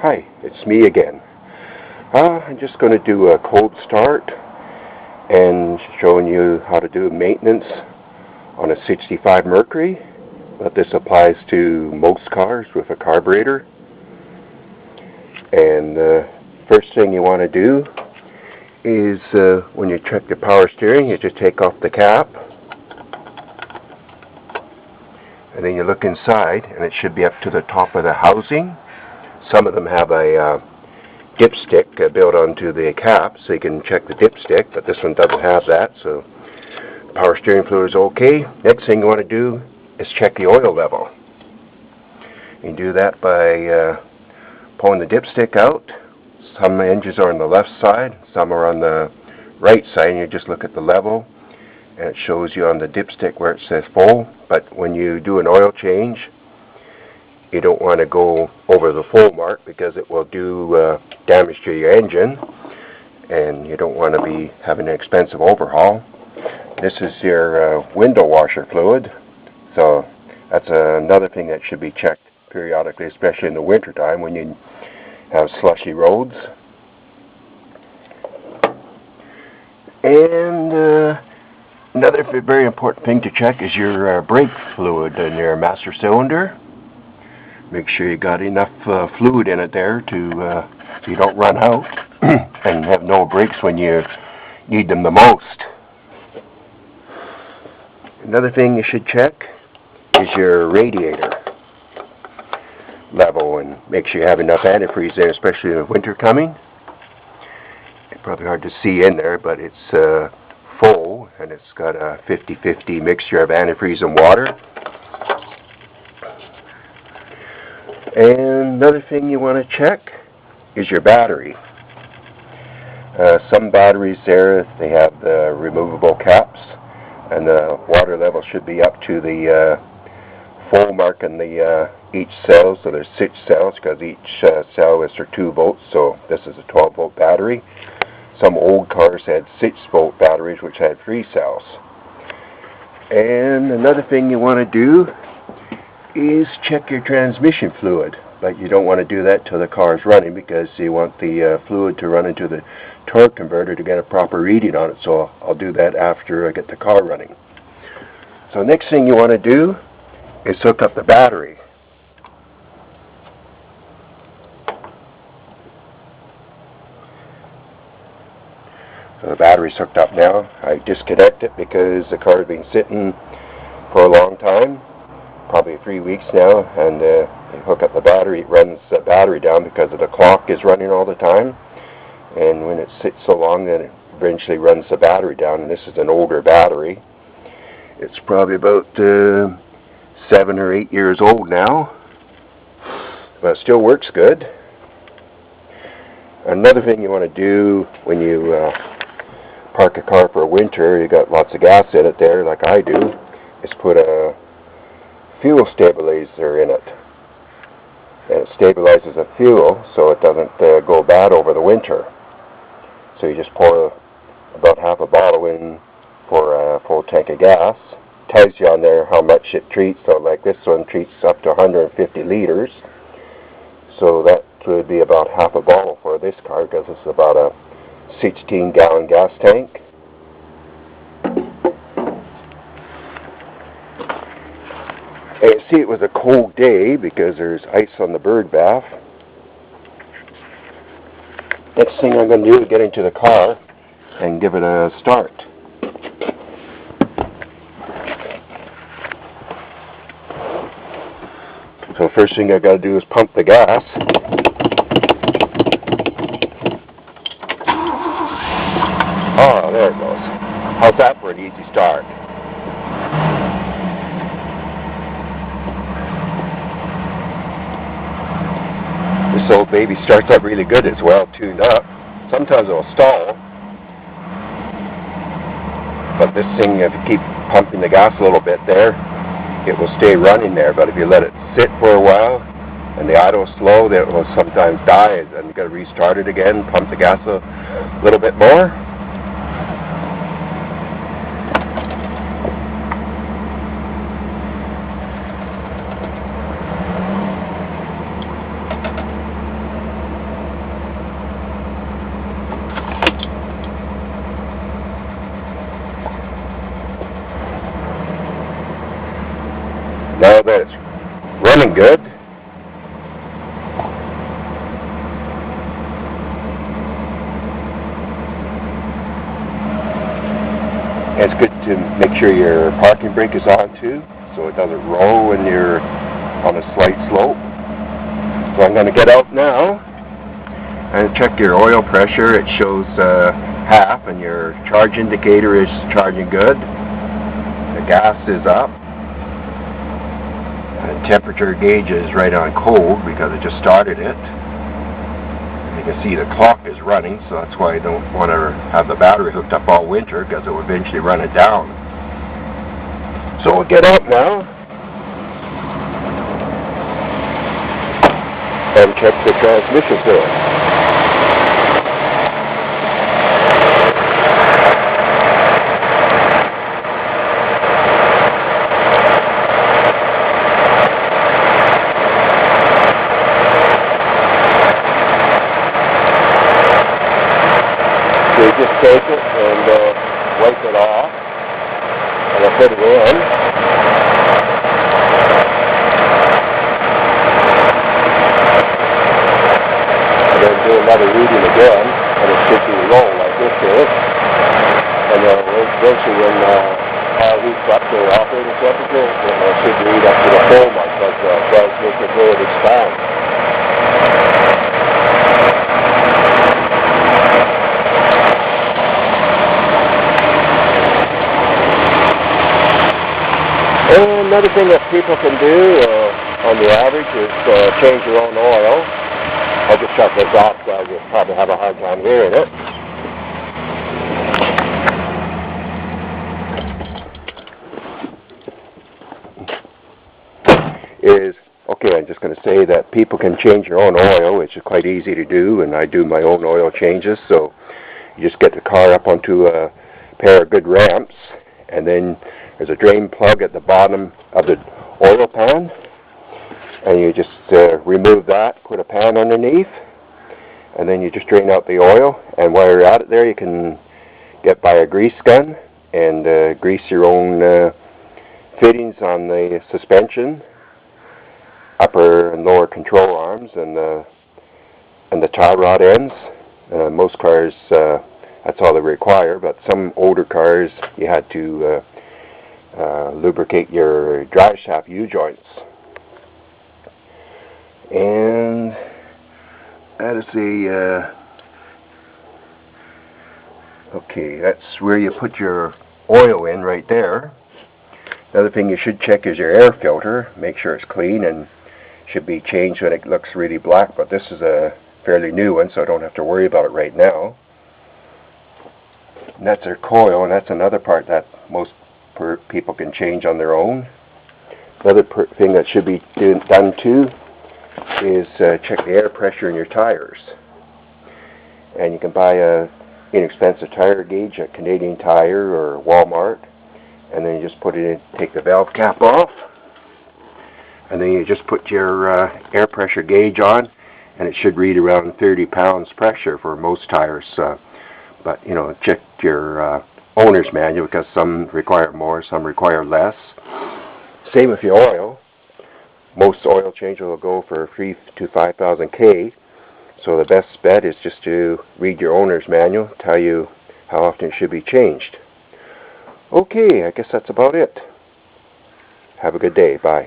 Hi, it's me again. I'm just going to do a cold start and showing you how to do maintenance on a 65 Mercury, but this applies to most cars with a carburetor. And the first thing you want to do is when you check the power steering, you just take off the cap and then you look inside and it should be up to the top of the housing. Some of them have a dipstick built onto the cap so you can check the dipstick, but this one doesn't have that, so the power steering fluid is okay. Next thing you want to do is check the oil level. You can do that by pulling the dipstick out. Some engines are on the left side, some are on the right side, and you just look at the level and it shows you on the dipstick where it says full. But when you do an oil change, you don't want to go over the full mark because it will do damage to your engine, and you don't want to be having an expensive overhaul. This is your window washer fluid, so that's another thing that should be checked periodically, especially in the winter time when you have slushy roads. And another very important thing to check is your brake fluid in your master cylinder. Make sure you got enough fluid in it there to so you don't run out and have no brakes when you need them the most. Another thing you should check is your radiator level, and make sure you have enough antifreeze there, especially in the winter coming. It's probably hard to see in there, but it's full and it's got a 50-50 mixture of antifreeze and water. And another thing you want to check is your battery. Some batteries there, they have the removable caps, and the water level should be up to the full mark in the each cell. So there's 6 cells because each cell is for 2 volts, so this is a 12-volt battery. Some old cars had 6-volt batteries which had 3 cells. And another thing you want to do is check your transmission fluid, but you don't want to do that till the car is running because you want the fluid to run into the torque converter to get a proper reading on it. So I'll do that after I get the car running. So next thing you want to do is hook up the battery. So the battery's hooked up now. I disconnect it because the car has been sitting for a long time, probably 3 weeks now, and you hook up the battery, it runs the battery down because the clock is running all the time, and when it sits so long then it eventually runs the battery down. And this is an older battery. It's probably about 7 or 8 years old now, but it still works good. Another thing you want to do when you park a car for winter, you got lots of gas in it there like I do, is put a fuel stabilizer in it, and it stabilizes the fuel so it doesn't go bad over the winter. So you just pour about half a bottle in for a full tank of gas. It tells you on there how much it treats, so like this one treats up to 150 liters, so that would be about half a bottle for this car because it's about a 16-gallon gas tank. And you see it was a cold day because there's ice on the bird bath. Next thing I'm going to do is get into the car and give it a start. So first thing I got to do is pump the gas. Oh, there it goes. How's that for an easy start? This old baby starts up really good as well, tuned up. Sometimes it'll stall, but this thing, if you keep pumping the gas a little bit there, it will stay running there. But if you let it sit for a while and the idle is slow, then it will sometimes die, and you got to restart it again, pump the gas a little bit more. running good. And it's good to make sure your parking brake is on too, so it doesn't roll when you're on a slight slope. So I'm going to get out now and check your oil pressure. It shows half, and your charge indicator is charging good. The gas is up. The temperature gauge is right on cold because I just started it. You can see the clock is running, so that's why I don't want to have the battery hooked up all winter, because it will eventually run it down. So we'll get out now and check the transmission fluid. So you just take it and wipe it off, and I'll put it in. And then do another reading again, and it should be low like this is. And then eventually when our heats up to operating temperature, it should read up to the full mark, because the transmission fluid expands. And another thing that people can do on the average is change your own oil. I'll just shut this off because you'll probably have a hard time hearing it. I'm just going to say that people can change your own oil, which is quite easy to do, and I do my own oil changes. So you just get the car up onto a pair of good ramps, and then there's a drain plug at the bottom of the oil pan, and you just remove that, put a pan underneath, and then you just drain out the oil. And while you're at it there, you can get by a grease gun and grease your own fittings on the suspension, upper and lower control arms, and the tie rod ends. Most cars, that's all they require, but some older cars, you had to lubricate your drive shaft U-joints. And that is okay, that's where you put your oil in right there. Another thing you should check is your air filter. Make sure it's clean, and should be changed when it looks really black, but this is a fairly new one, so I don't have to worry about it right now. And that's their coil, and that's another part that most people can change on their own. Another thing that should be done too is check the air pressure in your tires. And you can buy a inexpensive tire gauge at Canadian Tire or Walmart, and then you just put it in, take the valve cap off, and then you just put your air pressure gauge on, and it should read around 30 pounds pressure for most tires. But you know, check your owner's manual, because some require more, some require less. Same with your oil. Most oil changes will go for 3 to 5,000 K. So the best bet is just to read your owner's manual, tell you how often it should be changed. Okay, I guess that's about it. Have a good day. Bye.